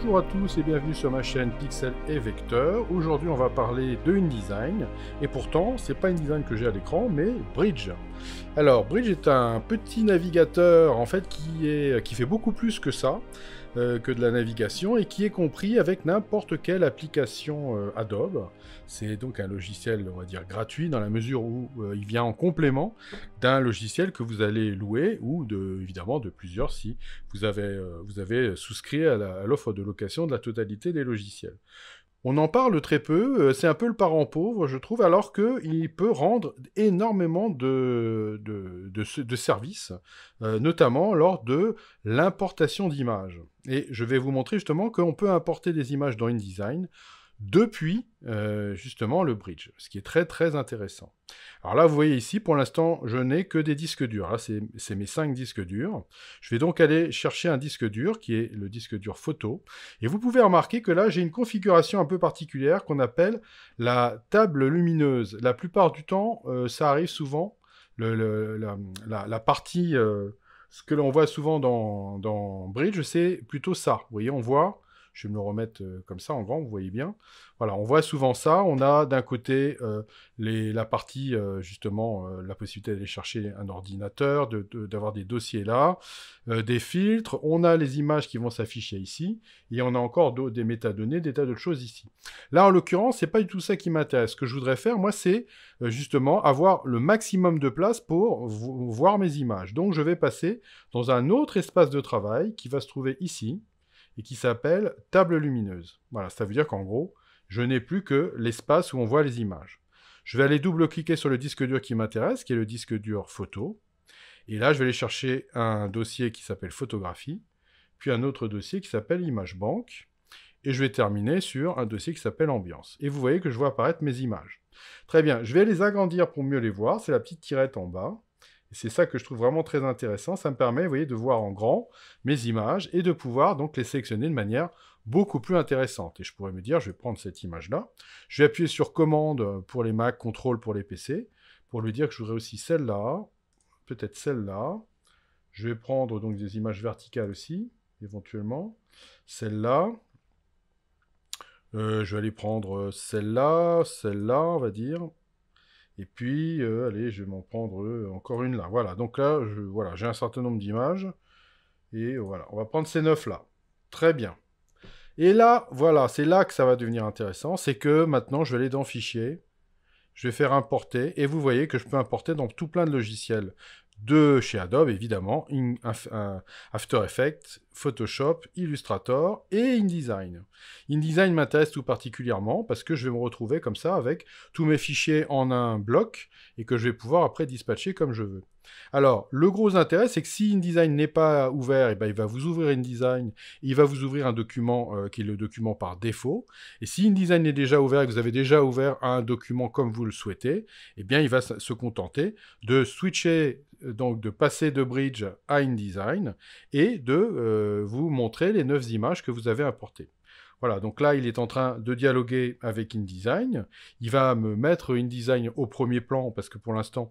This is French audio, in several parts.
Bonjour à tous et bienvenue sur ma chaîne Pixel et Vecteur. Aujourd'hui on va parler de InDesign et pourtant c'est pas InDesign que j'ai à l'écran mais Bridge. Alors Bridge est un petit navigateur en fait qui fait beaucoup plus que ça, que de la navigation et qui est compris avec n'importe quelle application Adobe. C'est donc un logiciel on va dire gratuit dans la mesure où il vient en complément d'un logiciel que vous allez louer ou évidemment de plusieurs si vous avez souscrit à l'offre de location de la totalité des logiciels. On en parle très peu, c'est un peu le parent pauvre, je trouve, alors qu'il peut rendre énormément de services, notamment lors de l'importation d'images. Et je vais vous montrer justement qu'on peut importer des images dans InDesign depuis justement le bridge, ce qui est très très intéressant. Alors là, vous voyez ici, pour l'instant, je n'ai que des disques durs. Là, c'est mes 5 disques durs. Je vais donc aller chercher un disque dur, qui est le disque dur photo. Et vous pouvez remarquer que là, j'ai une configuration un peu particulière qu'on appelle la table lumineuse. La plupart du temps, ça arrive souvent, la partie, ce que l'on voit souvent dans Bridge, c'est plutôt ça. Vous voyez, on voit... Je vais me le remettre comme ça en grand, vous voyez bien. Voilà, on voit souvent ça. On a d'un côté la partie, justement, la possibilité d'aller chercher un ordinateur, d'avoir des dossiers là, des filtres. On a les images qui vont s'afficher ici. Et on a encore des métadonnées, des tas d'autres choses ici. Là, en l'occurrence, c'est pas du tout ça qui m'intéresse. Ce que je voudrais faire, moi, c'est justement avoir le maximum de place pour voir mes images. Donc, je vais passer dans un autre espace de travail qui va se trouver ici et qui s'appelle table lumineuse. Voilà, ça veut dire qu'en gros, je n'ai plus que l'espace où on voit les images. Je vais aller double-cliquer sur le disque dur qui m'intéresse, qui est le disque dur photo. Et là, je vais aller chercher un dossier qui s'appelle photographie, puis un autre dossier qui s'appelle image banque. Et je vais terminer sur un dossier qui s'appelle ambiance. Et vous voyez que je vois apparaître mes images. Très bien, je vais les agrandir pour mieux les voir. C'est la petite tirette en bas. C'est ça que je trouve vraiment très intéressant. Ça me permet, vous voyez, de voir en grand mes images et de pouvoir donc les sélectionner de manière beaucoup plus intéressante. Et je pourrais me dire, je vais prendre cette image-là. Je vais appuyer sur commande pour les Mac, contrôle pour les PC, pour lui dire que je voudrais aussi celle-là, peut-être celle-là. Je vais prendre donc des images verticales aussi, éventuellement. Celle-là. Je vais aller prendre celle-là, celle-là, on va dire. Et puis, allez, je vais m'en prendre encore une là. Voilà, donc là, voilà, j'ai un certain nombre d'images. Et voilà, on va prendre ces 9 là. Très bien. Et là, voilà, c'est là que ça va devenir intéressant. C'est que maintenant, je vais aller dans Fichier. Je vais faire importer. Et vous voyez que je peux importer dans tout plein de logiciels. De chez Adobe, évidemment, After Effects, Photoshop, Illustrator et InDesign. InDesign m'intéresse tout particulièrement parce que je vais me retrouver comme ça avec tous mes fichiers en un bloc et que je vais pouvoir après dispatcher comme je veux. Alors, le gros intérêt, c'est que si InDesign n'est pas ouvert, et ben, il va vous ouvrir InDesign, il va vous ouvrir un document qui est le document par défaut. Et si InDesign est déjà ouvert et que vous avez déjà ouvert un document comme vous le souhaitez, eh bien, il va se contenter de switcher, donc de passer de Bridge à InDesign et de vous montrer les 9 images que vous avez importées. Voilà, donc là, il est en train de dialoguer avec InDesign. Il va me mettre InDesign au premier plan, parce que pour l'instant,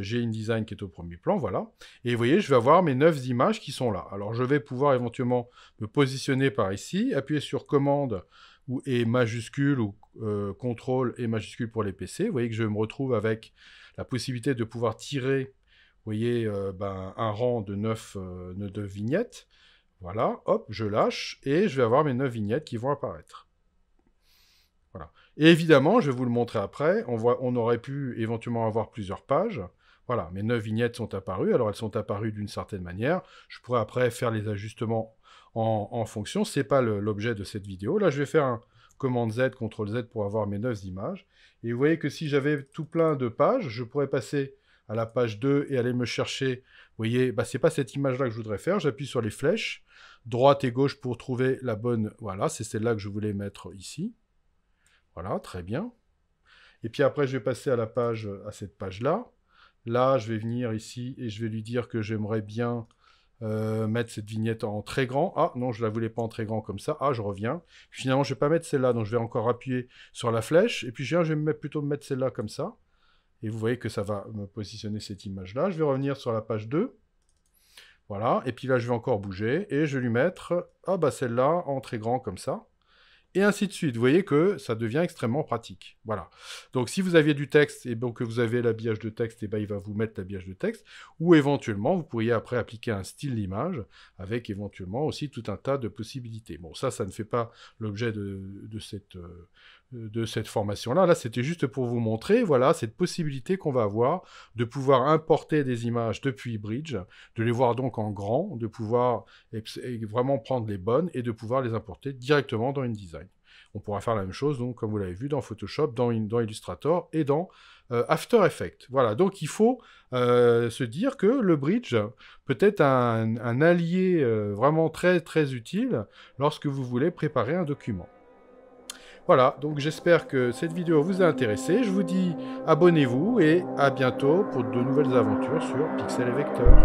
j'ai InDesign qui est au premier plan, voilà. Et vous voyez, je vais avoir mes 9 images qui sont là. Alors, je vais pouvoir éventuellement me positionner par ici, appuyer sur commande et majuscule, ou contrôle et majuscule pour les PC. Vous voyez que je me retrouve avec la possibilité de pouvoir tirer, vous voyez, un rang de 9 vignettes. Voilà, hop, je lâche, et je vais avoir mes 9 vignettes qui vont apparaître. Voilà. Et évidemment, je vais vous le montrer après, on aurait pu éventuellement avoir plusieurs pages. Voilà, mes 9 vignettes sont apparues, alors elles sont apparues d'une certaine manière. Je pourrais après faire les ajustements en fonction, ce n'est pas l'objet de cette vidéo. Là, je vais faire un commande Z, CTRL Z pour avoir mes 9 images. Et vous voyez que si j'avais tout plein de pages, je pourrais passer à la page 2 et aller me chercher. Vous voyez, ce n'est pas cette image-là que je voudrais faire. J'appuie sur les flèches, droite et gauche pour trouver la bonne. Voilà, c'est celle-là que je voulais mettre ici. Voilà, très bien. Et puis après, je vais passer à cette page-là. Là, je vais venir ici et je vais lui dire que j'aimerais bien mettre cette vignette en très grand. Ah, non, je ne la voulais pas en très grand comme ça. Ah, je reviens. Finalement, je ne vais pas mettre celle-là, donc je vais encore appuyer sur la flèche. Et puis, je vais plutôt mettre celle-là comme ça. Et vous voyez que ça va me positionner cette image-là. Je vais revenir sur la page 2. Voilà, et puis là, je vais encore bouger, et je vais lui mettre, ah bah celle-là, en très grand comme ça. Et ainsi de suite. Vous voyez que ça devient extrêmement pratique. Voilà. Donc, si vous aviez du texte et donc que vous avez l'habillage de texte, et ben, il va vous mettre l'habillage de texte. Ou éventuellement, vous pourriez après appliquer un style d'image avec éventuellement aussi tout un tas de possibilités. Bon, ça ne fait pas l'objet de cette formation-là. Là, c'était juste pour vous montrer, voilà, cette possibilité qu'on va avoir de pouvoir importer des images depuis Bridge, de les voir donc en grand, de pouvoir vraiment prendre les bonnes et de pouvoir les importer directement dans InDesign. On pourra faire la même chose, donc, comme vous l'avez vu, dans Photoshop, dans Illustrator et dans After Effects. Voilà, donc il faut se dire que le Bridge peut être un allié vraiment très très utile lorsque vous voulez préparer un document. Voilà, donc j'espère que cette vidéo vous a intéressé. Je vous dis abonnez-vous et à bientôt pour de nouvelles aventures sur Pixel et Vecteur.